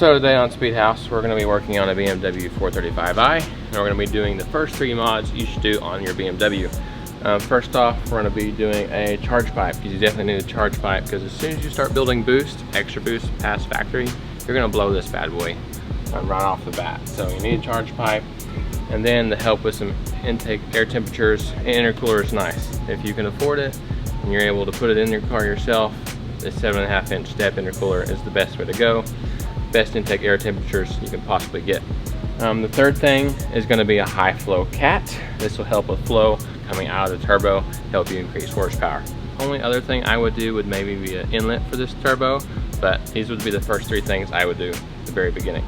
So today on SPEEDhaus, we're going to be working on a BMW 435i, and we're going to be doing the first 3 mods you should do on your BMW. First off, we're going to be doing a charge pipe, because you definitely need a charge pipe, because as soon as you start building boost, extra boost past factory, you're going to blow this bad boy right off the bat. So you need a charge pipe, and then to help with some intake air temperatures, an intercooler is nice. If you can afford it and you're able to put it in your car yourself, this 7.5 inch step intercooler is the best way to go. Best intake air temperatures you can possibly get. The third thing is going to be a high flow cat. This will help with flow coming out of the turbo, help you increase horsepower. Only other thing I would do would maybe be an inlet for this turbo, but these would be the first 3 things I would do at the very beginning.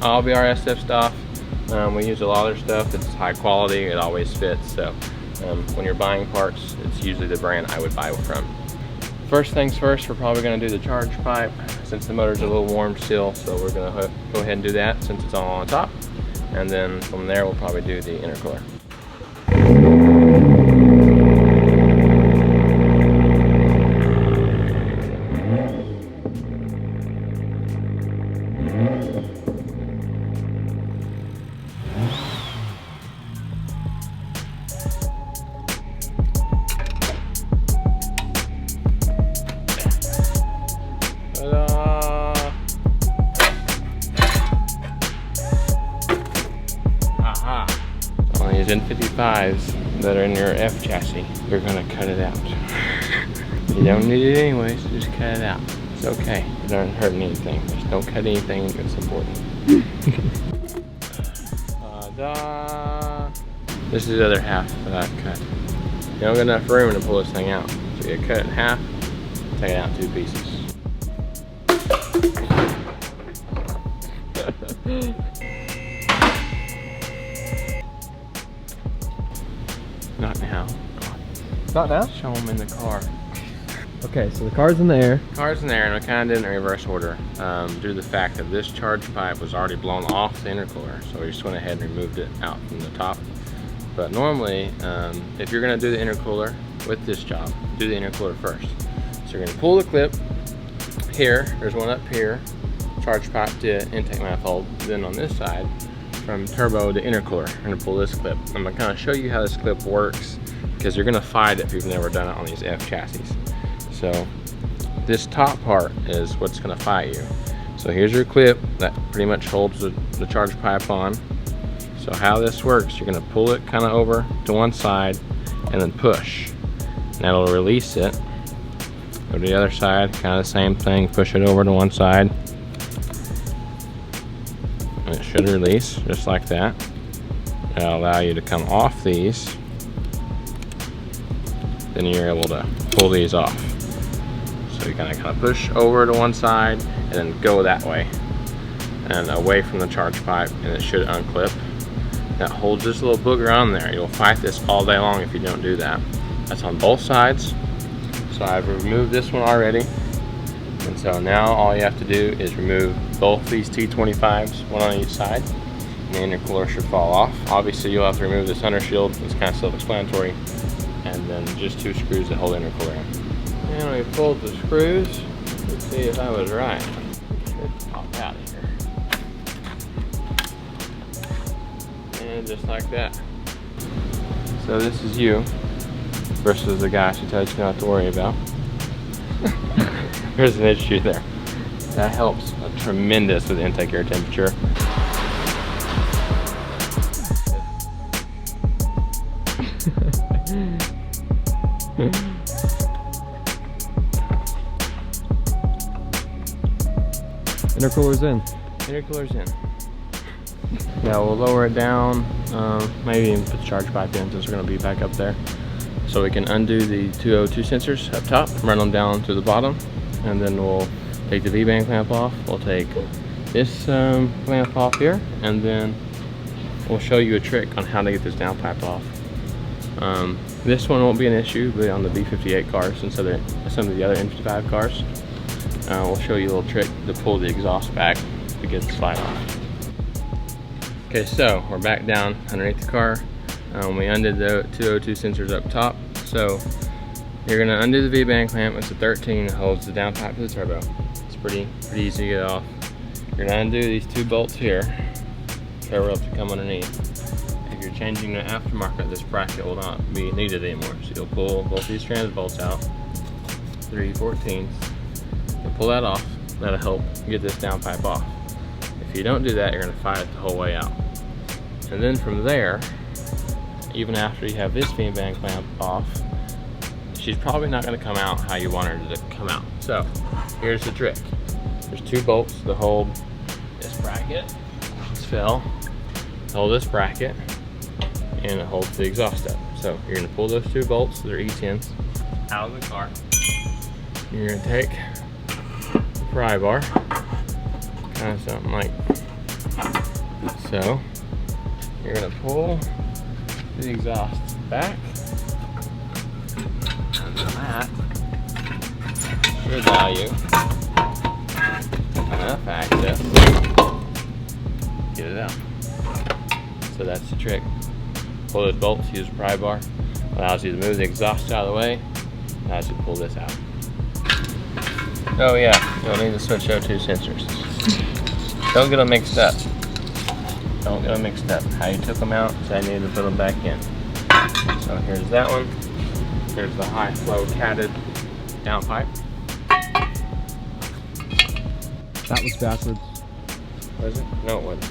All VRSF stuff, we use a lot of their stuff. It's high quality, it always fits, so when you're buying parts, it's usually the brand I would buy from. First things first, we're probably going to do the charge pipe since the motor's a little warm still, so we're going to go ahead and do that since it's all on top, and then from there we'll probably do the intercooler. On these N55s that are in your F chassis, you're gonna cut it out. You don't need it anyways, just cut it out. It's okay, it doesn't hurt anything. Just don't cut anything that's important. This is the other half that I've cut. You don't got enough room to pull this thing out. So you cut it in half, take it out in 2 pieces. Not now. Not now? Show them in the car. Okay, so the car's in the air. Car's in there, and I kind of did it in reverse order due to the fact that this charge pipe was already blown off the intercooler, so we just went ahead and removed it out from the top. But normally, if you're going to do the intercooler with this job, do the intercooler first. So you're going to pull the clip here. There's one up here, charge pipe to intake manifold. Then on this side, from turbo to intercooler, we're going to pull this clip. I'm going to kind of show you how this clip works, because you're going to find it if you've never done it on these F chassis. So this top part is what's going to fight you. So here's your clip that pretty much holds the charge pipe on. So how this works, you're going to pull it kind of over to one side and then push. And that'll release it. Go to the other side, kind of the same thing, push it over to one side. And it should release just like that. That'll allow you to come off these. Then you're able to pull these off. So you kind of push over to one side and then go that way and away from the charge pipe, and it should unclip. That holds this little booger on there. You'll fight this all day long if you don't do that. That's on both sides. So I've removed this one already. And so now all you have to do is remove both these T25s, one on each side, and the intercooler should fall off. Obviously you'll have to remove this under shield, it's kind of self-explanatory, and then just 2 screws that hold the intercooler in. And we pulled the screws. Let's see if I was right. Let's pop out of here. And just like that. So this is you versus the guy she tells you not to worry about. There's an issue there. That helps tremendous with intake air temperature. Intercooler's in. Intercooler's in. Now we'll lower it down, maybe even put the charge pipe in since we're going to be back up there. So we can undo the 202 sensors up top, run them down to the bottom, and then we'll take the V-band clamp off. We'll take this clamp off here, and then we'll show you a trick on how to get this downpipe off. This one won't be an issue, but on the B58 cars and some of the other N55 cars, we'll show you a little trick to pull the exhaust back to get the slide off. Okay, so we're back down underneath the car. We undid the 202 sensors up top. So you're gonna undo the V-band clamp. It's a 13 that holds the downpipe to the turbo. It's pretty easy to get off. You're gonna undo these 2 bolts here. Cover up to come underneath. If you're changing the aftermarket, this bracket will not be needed anymore. So you'll pull both these trans bolts out, 3/14. You'll pull that off. That'll help get this downpipe off. If you don't do that, you're gonna fight it the whole way out. And then from there, even after you have this feed band clamp off, she's probably not gonna come out how you want her to come out. So here's the trick. There's 2 bolts to hold this bracket. It's fell. Hold this bracket, and it holds the exhaust up. So you're gonna pull those 2 bolts, they're E10s, out of the car. You're gonna take the pry bar, kind of something like so. You're gonna pull the exhaust back, and that should allow you enough access to get it out. So that's the trick. Pull those bolts, use a pry bar, allows you to move the exhaust out of the way, allows you to pull this out. Oh yeah, you'll need to switch O2 sensors. Don't get them mixed up. Don't get them mixed up. How you took them out, so I need to put them back in. So here's that one. Here's the high flow catted downpipe. That was backwards. Was it? No, it wasn't.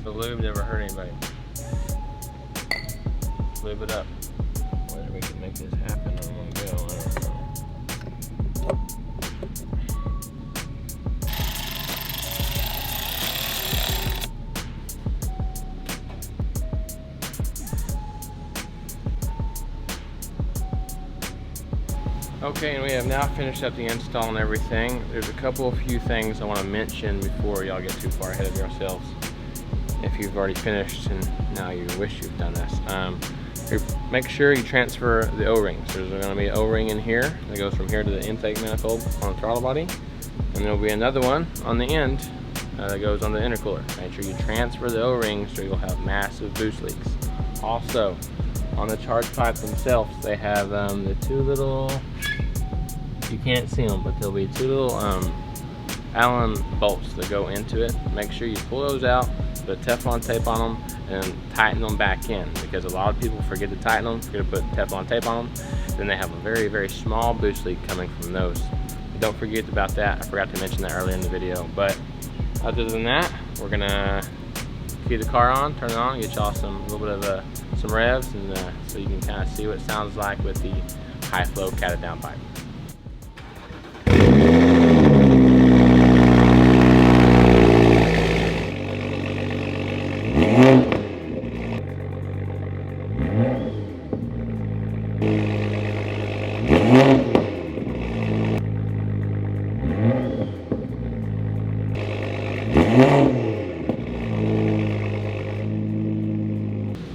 The lube never hurt anybody. Lube it up. Whether we can make this happen in one go, I don't know. Okay, and we have now finished up the install and everything. There's a few things I want to mention before y'all get too far ahead of yourselves. If you've already finished and now you wish you've done this. Make sure you transfer the O-rings. There's going to be an O-ring in here that goes from here to the intake manifold on the throttle body. And there will be another one on the end that goes on the intercooler. Make sure you transfer the O-rings or you'll have massive boost leaks. Also, on the charge pipe themselves, they have the 2 little, you can't see them, but there'll be 2 little Allen bolts that go into it. Make sure you pull those out, put Teflon tape on them, and tighten them back in, because a lot of people forget to tighten them, forget to put Teflon tape on them, then they have a very, very small boost leak coming from those. Don't forget about that. I forgot to mention that earlier in the video, but other than that, we're gonna keep the car on, turn it on, get y'all a little bit of some revs, and so you can kind of see what it sounds like with the high flow catted downpipe.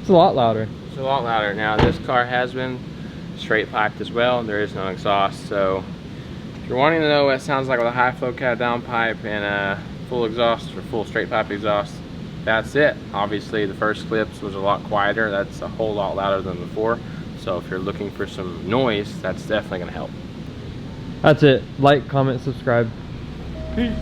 It's a lot louder. It's a lot louder. Now this car has been straight piped as well. There is no exhaust, so if you're wanting to know what it sounds like with a high flow cat downpipe and a full exhaust or full straight pipe exhaust, that's it. Obviously the first clips was a lot quieter. That's a whole lot louder than before. So if you're looking for some noise, that's definitely gonna help. That's it. Like, comment, subscribe. Peace.